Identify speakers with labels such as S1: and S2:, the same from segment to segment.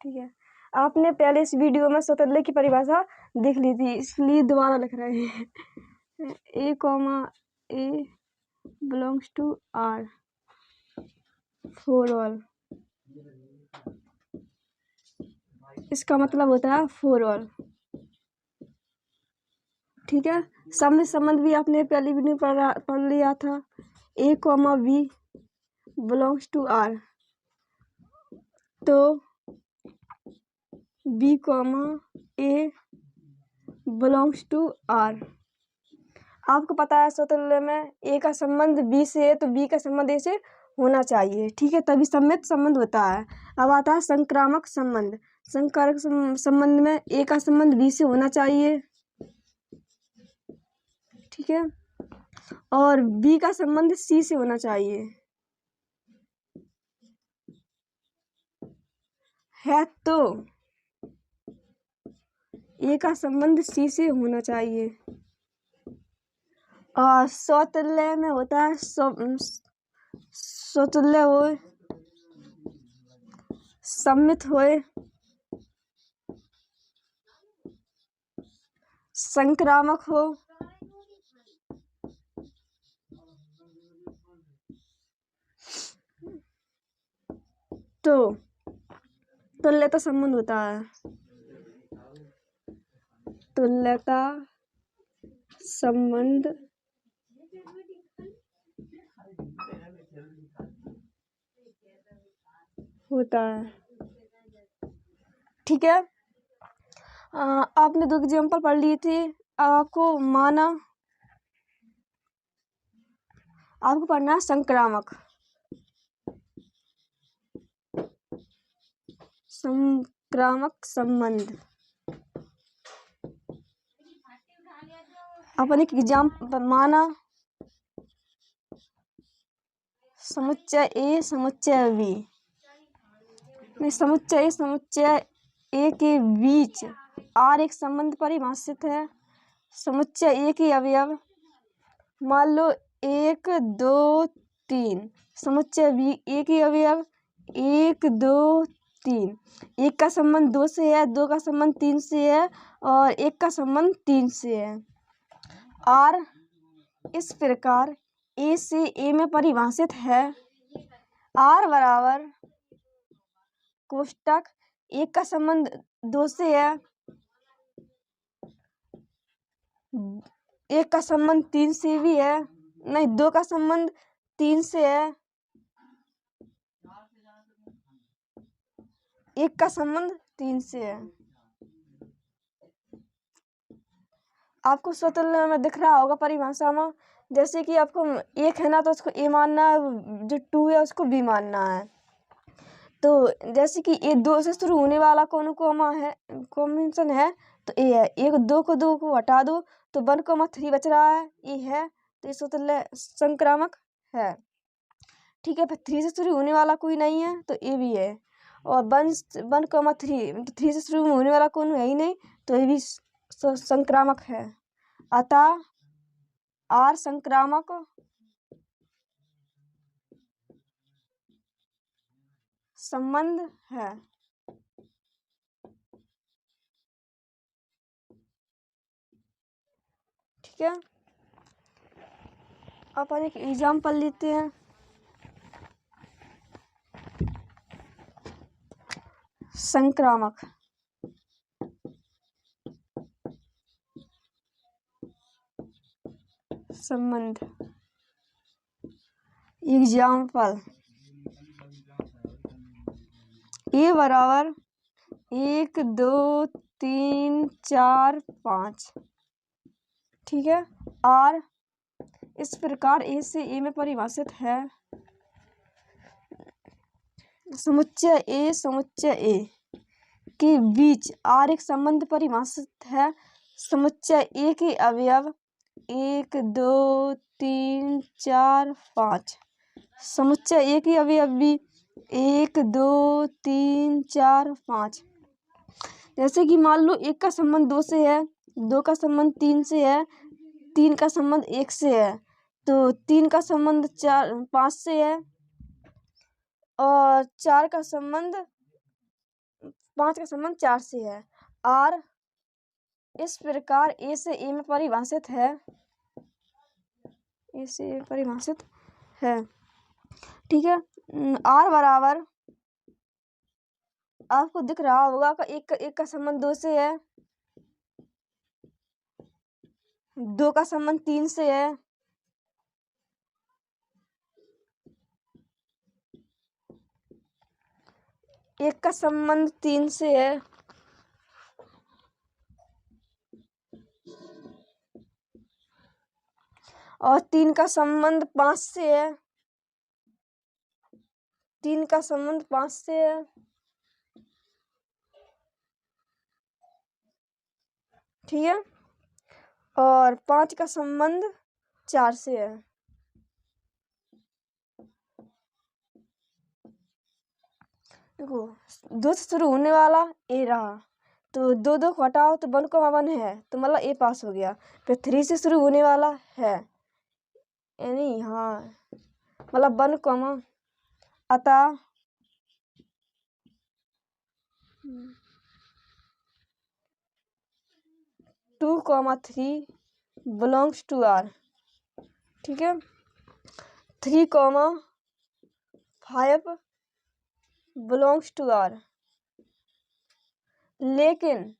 S1: ठीक है, आपने पहले इस वीडियो में स्वतंत्र की परिभाषा देख ली थी, इसलिए दोबारा लिख रहे हैं। A comma A belongs to R for all, इसका मतलब होता है फॉर ऑल। ठीक है, संबंध भी आपने पहली वीडियो पढ़ लिया था। A comma B belongs to R, तो B comma A belongs to R. आपको पता है स्वतंत्र में ए का संबंध बी से है तो बी का संबंध ए से होना चाहिए। ठीक है, तभी सम्मित संबंध होता है। अब आता है संक्रामक संबंध। संक्रामक संबंध में ए का संबंध बी से होना चाहिए। ठीक है, और बी का संबंध सी से होना चाहिए। है तो ए का संबंध सी से होना चाहिए। और स्वतुल्य में होता है स्वतुल्य हो, सम्मित होए, संक्रामक हो, तो तुल्यता संबंध होता है। तुल्यता संबंध होता है। ठीक है, आपने 2 एग्जाम्पल पढ़ लिए थे। आपको पढ़ना है संक्रामक संबंध। अपन एक एग्जाम्पल माना समुच्चय ए समुच्चय बी में समुच्चय ए के बीच आर एक संबंध परिभाषित है। समुच्चय ए के अवयव मान लो 1 2 3, समुच्चय बी ए के अवयव 1 2 3। 1 का संबंध 2 से है, 2 का संबंध 3 से है और 1 का संबंध 3 से है। आर इस प्रकार ए से ए में परिभाषित है। आर बराबर कोष्टक 1 का संबंध 2 से है, 1 का संबंध 3 से भी है, नहीं 2 का संबंध 3 से है, 1 का संबंध 3 से है। आपको स्वतंत्र में दिख रहा होगा परिभाषा में, जैसे कि आपको 1 है ना तो उसको ए मानना है, जो 2 है उसको बी मानना है। तो जैसे कि ए 2 से शुरू होने वाला कॉम्बिनेशन है तो ए है। 1 2 को हटा दो तो 1 3 बच रहा है, ए है, तो ये स्वतंत्र संक्रामक है। ठीक है, फिर 3 से शुरू होने वाला कोई नहीं है तो ए भी है, और 3 से शुरू होने वाला कोई है ही नहीं तो ये भी संक्रामक है। अतः आर संक्रामक संबंध है। ठीक है, अपन एक एग्जाम्पल लेते हैं। संक्रामक संबंध। एग्जाम्पल ए बराबर 1 2 3 4 5। ठीक है, आर इस प्रकार ए से ए में परिभाषित है। समुच्चय ए के बीच आर एक संबंध परिभाषित है। समुच्चय ए के अवयव 1 2 3 4 5। समुच्चय ए के अवयव भी 1 2 3 4 5। जैसे कि मान लो 1 का संबंध 2 से है, 2 का संबंध 3 से है, 3 का संबंध 1 से है, तो 3 का संबंध 5 से है और 4 का संबंध 5 का संबंध 4 से है। आर इस प्रकार ए से ए में परिभाषित है, ए से ए परिभाषित है। ठीक है। आर बराबर आपको दिख रहा होगा कि एक का संबंध 2 से है, 2 का संबंध 3 से है, एक का संबंध 3 से है, और 3 का संबंध 5 से है, 3 का संबंध 5 से है। ठीक है। और 5 का संबंध 4 से है। देखो 2 से शुरू होने वाला ए रहा, तो 2 2 को हटाओ तो 1 को 1 है, तो मतलब ए पास हो गया। फिर 3 से शुरू होने वाला है, यानी हाँ मतलब 1 कॉमा, अतः 2,3 बिलोंग्स टू आर। ठीक है। 3,5 बिलोंग्स टू आर, लेकिन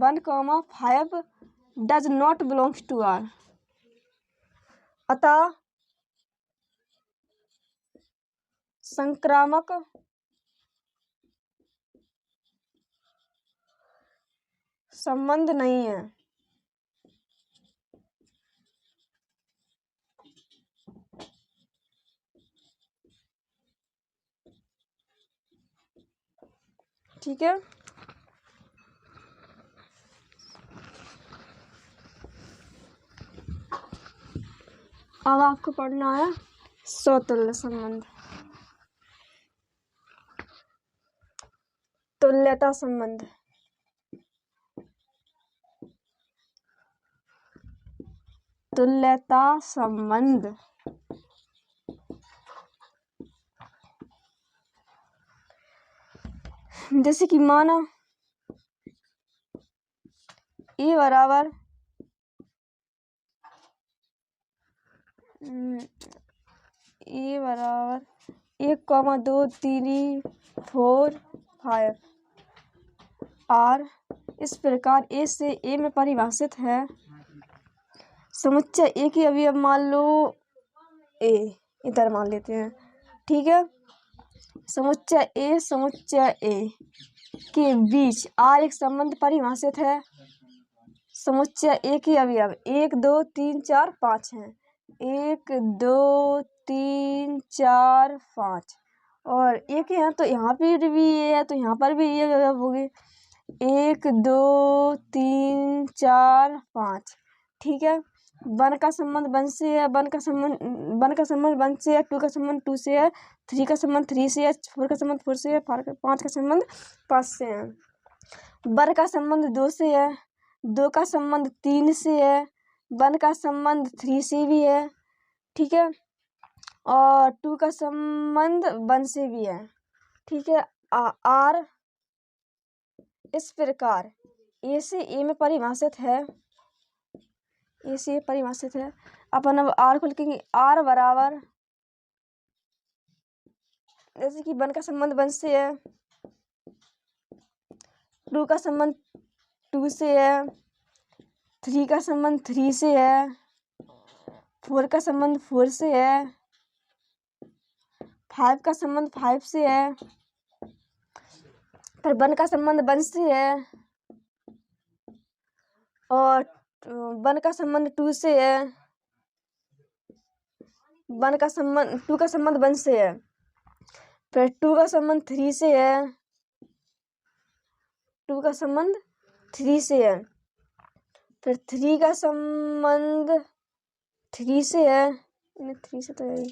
S1: 1,5 does not belongs to R. अतः संक्रामक संबंध नहीं है। ठीक है। अब आपको पढ़ना है स्वतुल्य संबंध, तुल्यता संबंध। तुल्यता संबंध जैसे कि माना ए बराबर 1,2,3,4,5 आर इस प्रकार ए से ए में परिभाषित है। समुच्चय ए की अवयव मान लो ए, इधर मान लेते हैं। ठीक है। समुच्चय ए के बीच आर एक संबंध परिभाषित है। समुच्चय ए की अवयव 1 2 3 4 5 हैं। 1 2 3 4 5 और एक है, तो यहाँ पर भी ये है, तो यहाँ पर भी ये अवयव होगी 1 2 3 4 5। ठीक है। 1 का संबंध 1 से है, 1 का संबंध 1 से है, 2 का संबंध 2 से है, 3 का संबंध 3 से है, 4 का संबंध 4 से है, 5 का संबंध 5 से है। 1 का संबंध 2 से है, 2 का संबंध 3 से है, 1 का संबंध 3 से भी है। ठीक है। और 2 का संबंध 1 से भी है। ठीक है। आर इस प्रकार ए से ए में परिभाषित है, ए से परिभाषित है। अपन अब आर को लिखेंगे। आर बराबर जैसे कि 1 का संबंध 1 से है, 2 का संबंध 2 से है, 3 का संबंध 3 से है, 4 का संबंध 4 से है, 5 का संबंध 5 से है, फिर 1 का संबंध 1 से है, और 1 का संबंध 2 से है, 2 का संबंध 1 से है, फिर 2 का संबंध 3 से है, 2 का संबंध 3 से है, फिर 3 का संबंध 3 से है, 3 से तो है,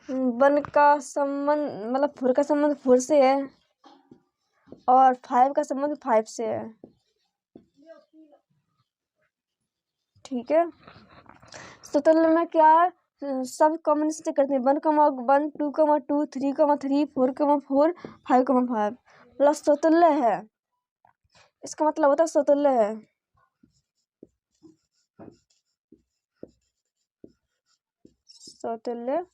S1: 1 का संबंध मतलब 4 का संबंध 4 से है, और 5 का संबंध 5 से है। ठीक है। स्वतुल्य में क्या है, सब कॉमन से करते हैं 1,1 2,2 3,3 4,4 5,5 प्लस स्वतुल्य है, इसका मतलब होता है स्वतुल्य है। स्वतुल्य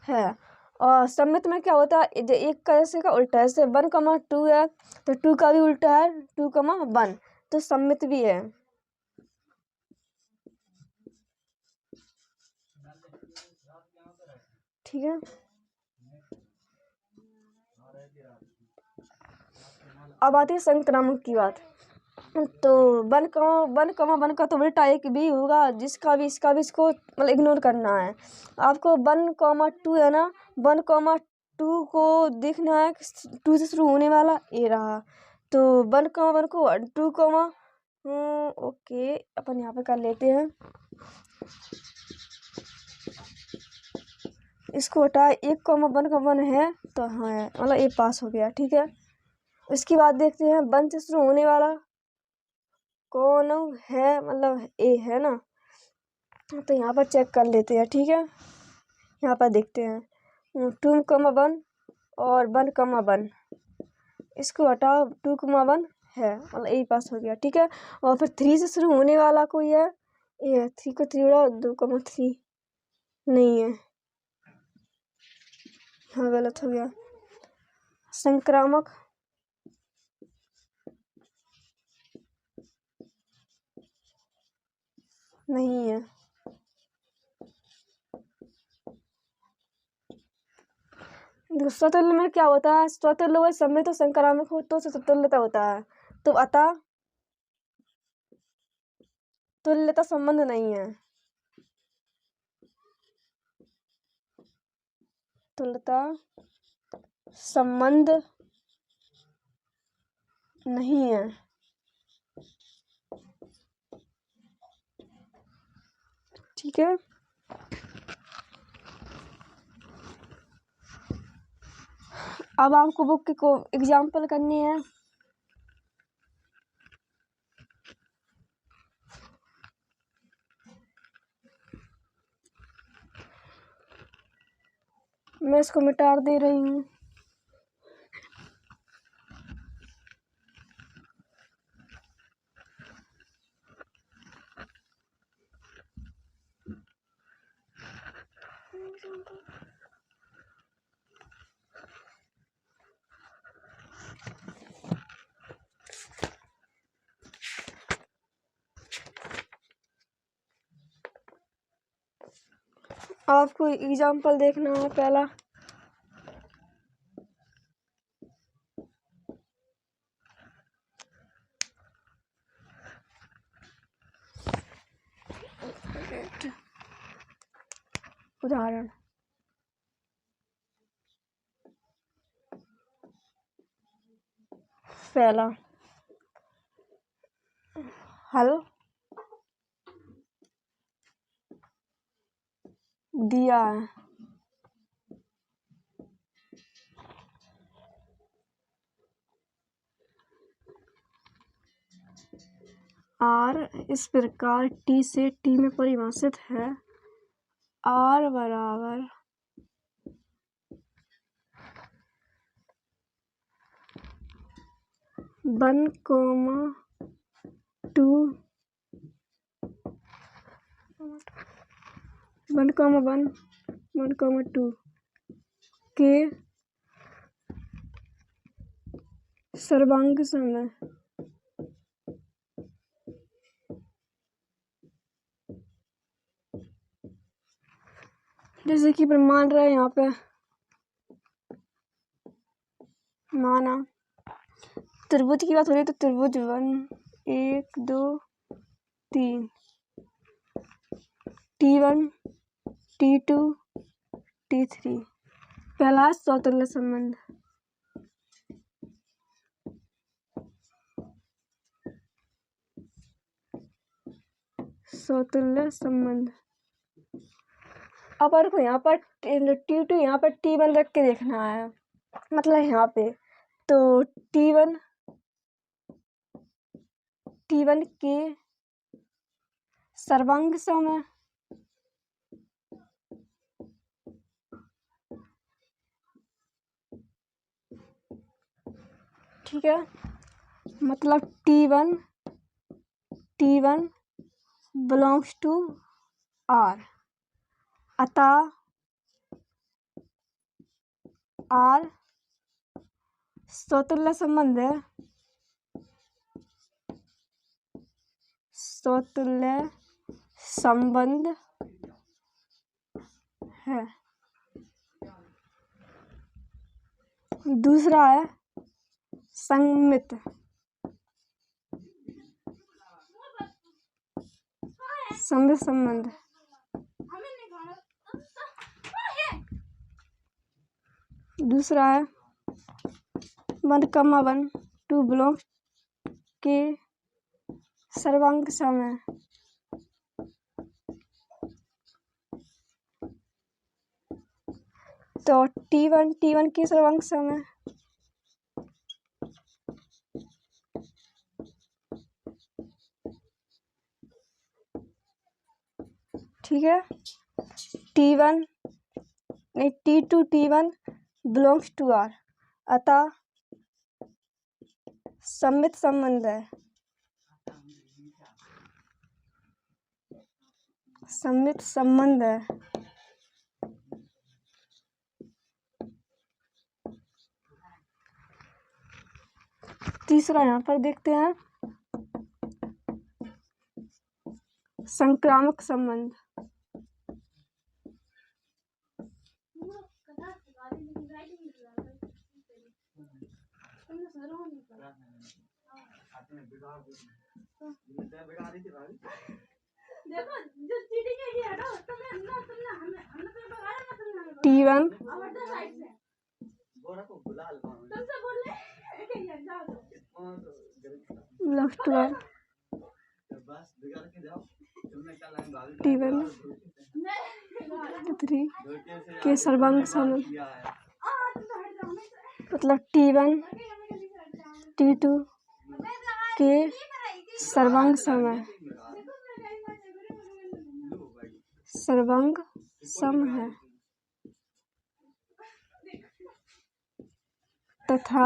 S1: है। और सम्मित में क्या होता है, एक कैसे का उल्टा है, जैसे 1,2 है तो 2 का भी उल्टा है 2,1, तो सम्मित भी है। ठीक है, अब आती है संक्रामक की बात। तो 1,1 का तो उल्टा एक भी होगा, जिसका भी इसका भी इसको मतलब इग्नोर करना है आपको। 1,2 है ना, 1,2 को देखना है 2 से शुरू होने वाला ये रहा, तो 1,1 को 2, ओके अपन यहाँ पे कर लेते हैं, इसको हटाए 1,1 है तो हाँ मतलब ये पास हो गया। ठीक है, इसकी बात देखते हैं, 1 से शुरू होने वाला कौन है, मतलब ए है ना, तो यहाँ पर चेक कर लेते हैं। ठीक है, यहाँ पर देखते हैं 2,1 और 1,1, इसको हटाओ 2,1 है मतलब ए पास हो गया। ठीक है, और फिर 3 से शुरू होने वाला कोई है, ये 3 को 3 उड़ाओ 2,3 नहीं है, हाँ गलत हो गया। संक्रामक नहीं है। स्वतुल्य में क्या होता है, स्वतुल्य व सम्मित तो संक्रामक हो तो स्वतुल्यता होता है, तो अतः तुल्यता संबंध नहीं है, तुल्यता संबंध नहीं है। ठीक है, अब आपको बुक को एग्जाम्पल करनी है। मैं इसको मिटा दे रही हूँ। आपको एग्जाम्पल देखना है पहला, उदाहरण पहला, हल दिया है, आर इस प्रकार टी से टी में परिभाषित है, आर बराबर 1,2 1,1 1,2 के सर्वांग समय जैसे कि मान रहे हैं यहाँ पे, माना त्रिभुज की बात हो रही है तो त्रिभुज 1 2 3 T1 T2 T3 पहला स्वतुल्य संबंध, स्वतुल्य संबंध। अब को यहाँ पर T2 यहाँ पर T1 रख के देखना है, मतलब यहाँ पे तो T1 के सर्वांग समय ठीक है, मतलब T1 बिलोंग्स टू R, अतः R स्वतुल्य संबंध है, स्वतुल्य संबंध है। दूसरा है संमित संबंध। दूसरा है 1, 2 बिलोंग्स के सर्वांक सम है। तो T1 की सर्वांक सम है। ठीक है, T1 नहीं T2 T1 belongs to R, अतः सममित संबंध है, सममित संबंध है। तीसरा यहाँ पर देखते हैं संक्रामक संबंध। T1 belongs to R, T1 T3 के सर्वांक सम, मतलब T1 T2 के सर्वांक सम है, सर्वांक सम है, तथा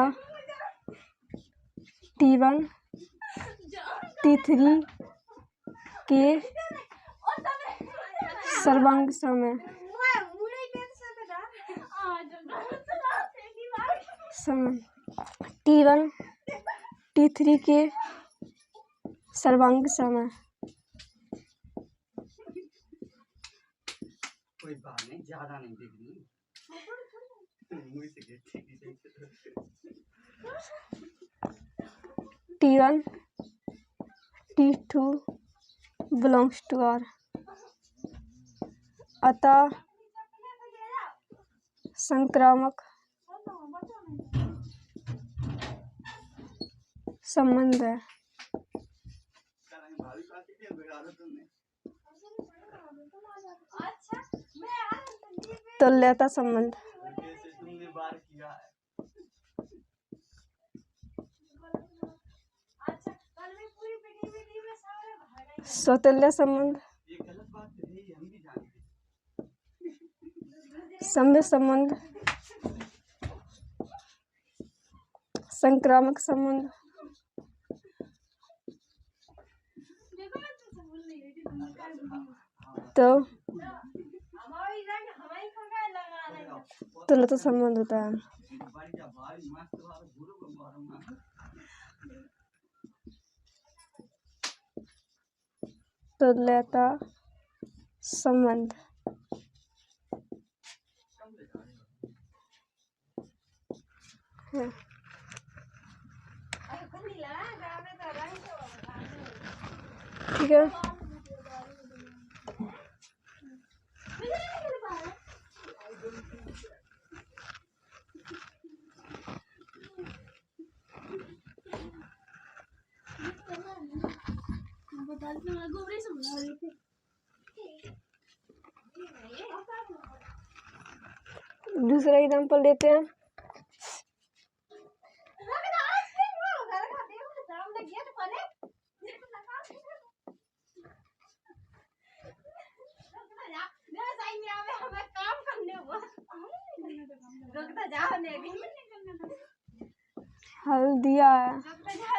S1: T1 T3 के सर्वांक सम है, T1 T3 के सर्वांक सम है। कोई बात नहीं, ज्यादा नहीं देखनी। T1 T2 belongs to R, अतः संक्रामक संबंध है। तुल्यता संबंध, स्वतुल्य संबंध, सममित संबंध, संक्रामक संबंध। तो तुल्यता संबंध होता है। तुल्यता संबंध है। ठीक है, दूसरा एग्जाम्पल देते हैं। हल्दिया है।